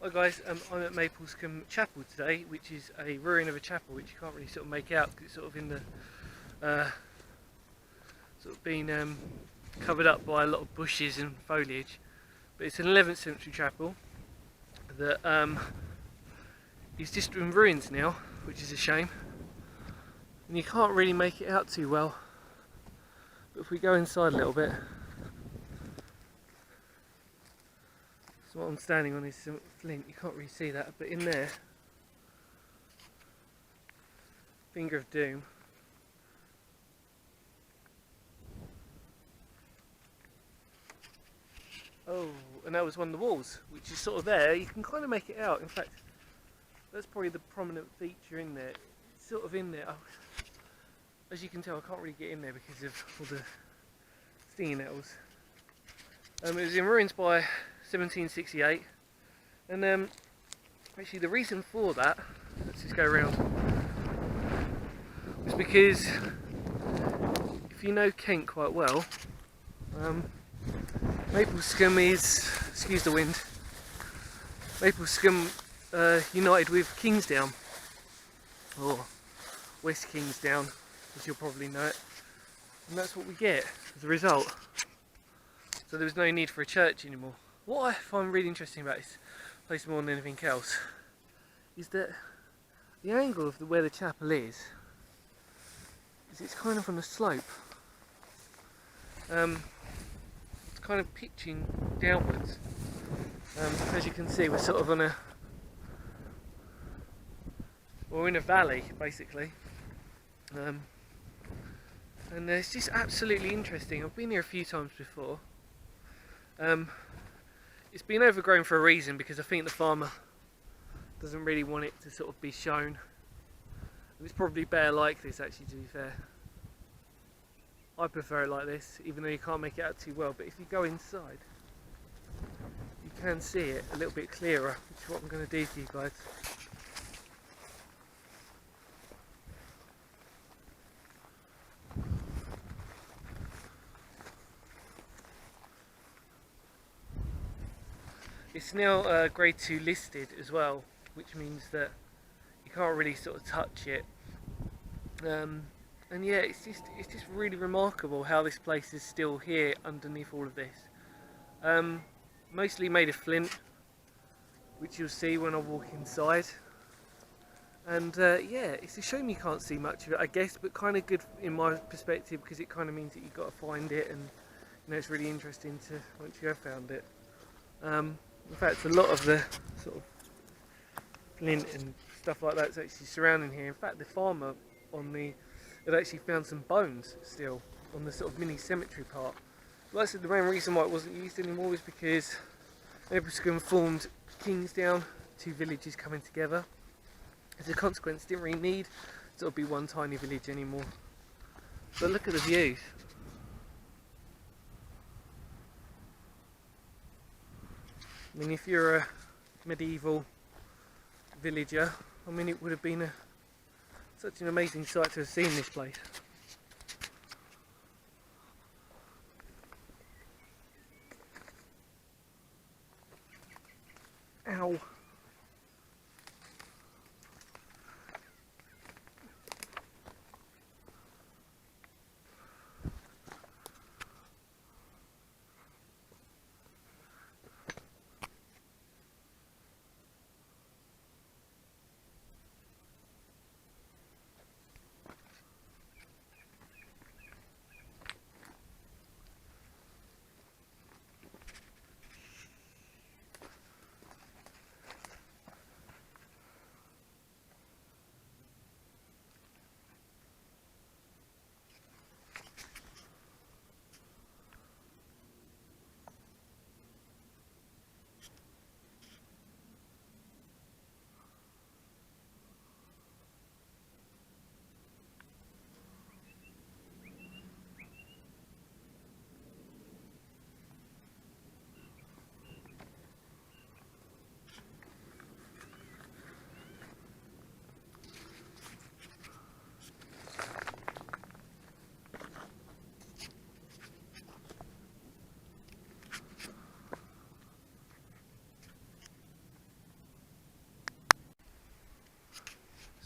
Hi guys, I'm at Maplescombe Chapel today, which is a ruin of a chapel which you can't really sort of make out because it's sort of in the sort of been covered up by a lot of bushes and foliage. But it's an 11th century chapel that is just in ruins now, which is a shame. And you can't really make it out too well. But if we go inside a little bit, so what I'm standing on is some flint, you can't really see that, but in there, finger of doom. Oh, and that was one of the walls, which is sort of there. You can kind of make it out. In fact, that's probably the prominent feature in there. It's sort of in there. Oh, as you can tell, I can't really get in there because of all the stinging nettles. It was in ruins by 1768, and actually the reason for that, let's just go around, was because if you know Kent quite well, Maplescombe is, excuse the wind, Maplescombe united with Kingsdown, or West Kingsdown as you'll probably know it, and that's what we get as a result. So there was no need for a church anymore. What I find really interesting about this place more than anything else is that the angle of where the chapel is it's kind of on a slope. It's kind of pitching downwards. As you can see, we're sort of on we're in a valley basically. And it's just absolutely interesting. I've been here a few times before. It's been overgrown for a reason, because I think the farmer doesn't really want it to sort of be shown. And it's probably better like this, actually, to be fair. I prefer it like this, even though you can't make it out too well. But if you go inside, you can see it a little bit clearer, which is what I'm going to do for you guys. It's now grade 2 listed as well, which means that you can't really sort of touch it. And yeah, it's just really remarkable how this place is still here underneath all of this. Mostly made of flint, which you'll see when I walk inside. And yeah, it's a shame you can't see much of it, I guess, but kind of good in my perspective, because it kind of means that you've got to find it, and you know, it's really interesting to once you have found it. In fact, a lot of the sort of flint and stuff like that is actually surrounding here. In fact, the farmer had actually found some bones still on the sort of mini cemetery part. Like I said, the main reason why it wasn't used anymore was because Maplescombe formed Kingsdown, two villages coming together. As a consequence, didn't really need to sort of be one tiny village anymore. But look at the views. I mean, if you're a medieval villager, I mean, it would have been such an amazing sight to have seen this place. Ow.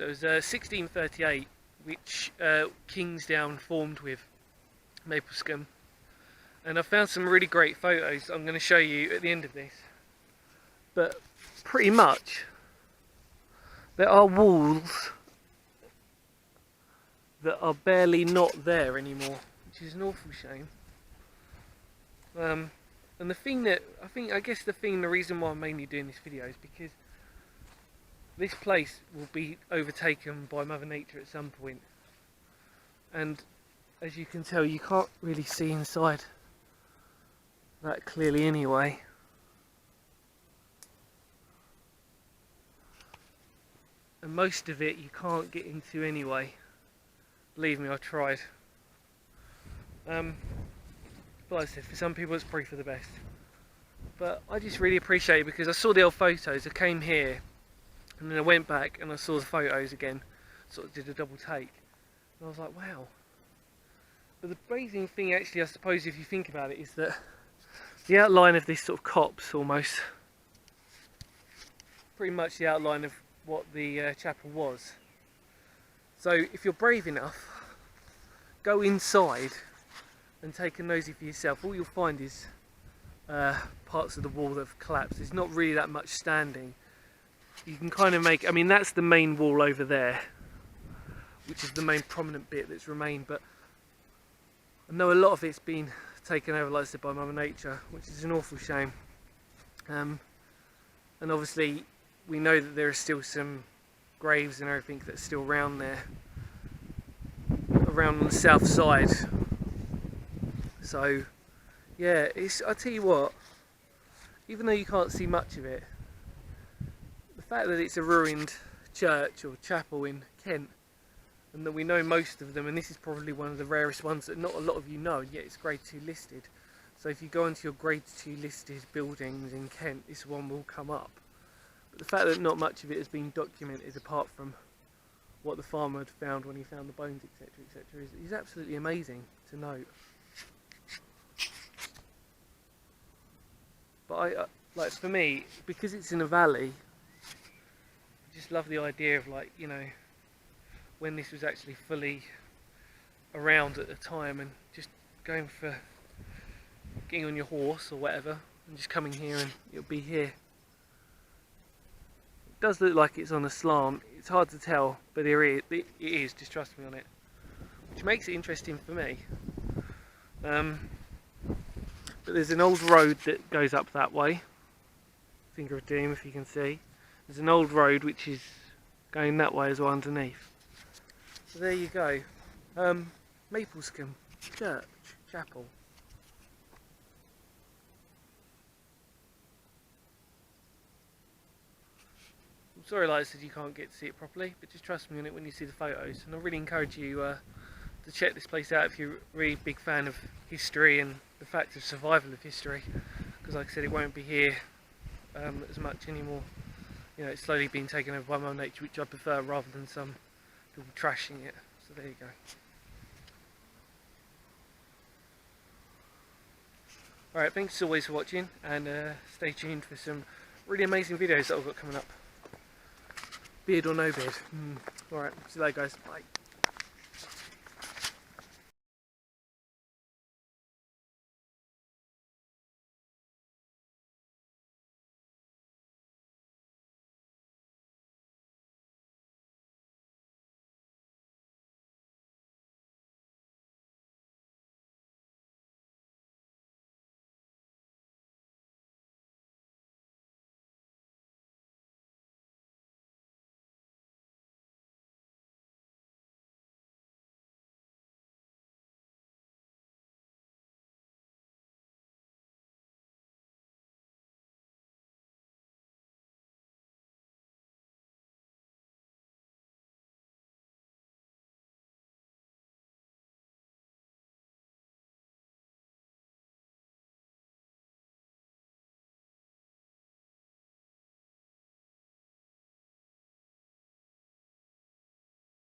So it was 1638, which Kingsdown formed with Maplescombe. And I found some really great photos I'm going to show you at the end of this. But pretty much there are walls that are barely not there anymore, which is an awful shame. And the thing that the reason why I'm mainly doing this video is because this place will be overtaken by Mother Nature at some point. And as you can tell, you can't really see inside that clearly anyway. And most of it you can't get into anyway. Believe me, I tried. But like I said, for some people it's probably for the best. But I just really appreciate it because I saw the old photos, I came here and then I went back and I saw the photos again, sort of did a double take. And I was like, wow. But the amazing thing actually, I suppose, if you think about it, is that the outline of this sort of copse almost, pretty much the outline of what the chapel was. So if you're brave enough, go inside and take a nosy for yourself. All you'll find is parts of the wall that have collapsed. There's not really that much standing. You can kind of make, I mean, that's the main wall over there, which is the main prominent bit that's remained, but I know a lot of it's been taken over, like I said, by Mother Nature, which is an awful shame. And obviously we know that there are still some graves and everything that's still around there, around on the south side. So yeah, I tell you what, even though you can't see much of it, the fact that it's a ruined church or chapel in Kent, and that we know most of them, and this is probably one of the rarest ones that not a lot of you know, and yet it's grade 2 listed. So if you go into your grade 2 listed buildings in Kent, this one will come up. But the fact that not much of it has been documented, apart from what the farmer had found when he found the bones, etc., etc., is absolutely amazing to note. But like, for me, because it's in a valley, I just love the idea of, like, you know, when this was actually fully around at the time, and just going for getting on your horse or whatever and just coming here and it'll be here. It does look like it's on a slant, it's hard to tell, but it is, just trust me on it, which makes it interesting for me. But there's an old road that goes up that way, Finger of Doom, if you can see. There's an old road which is going that way as well underneath. So there you go. Maplescombe Church, Chapel. I'm sorry, like I said, you can't get to see it properly, but just trust me on it when you see the photos. And I really encourage you to check this place out if you're a really big fan of history and the fact of survival of history. Because like I said, it won't be here as much anymore. You know, it's slowly being taken over by Mother Nature, which I prefer rather than some people trashing it. So there you go. Alright, thanks as always for watching, and stay tuned for some really amazing videos that I've got coming up. Beard or no beard. Alright, see you later guys, bye.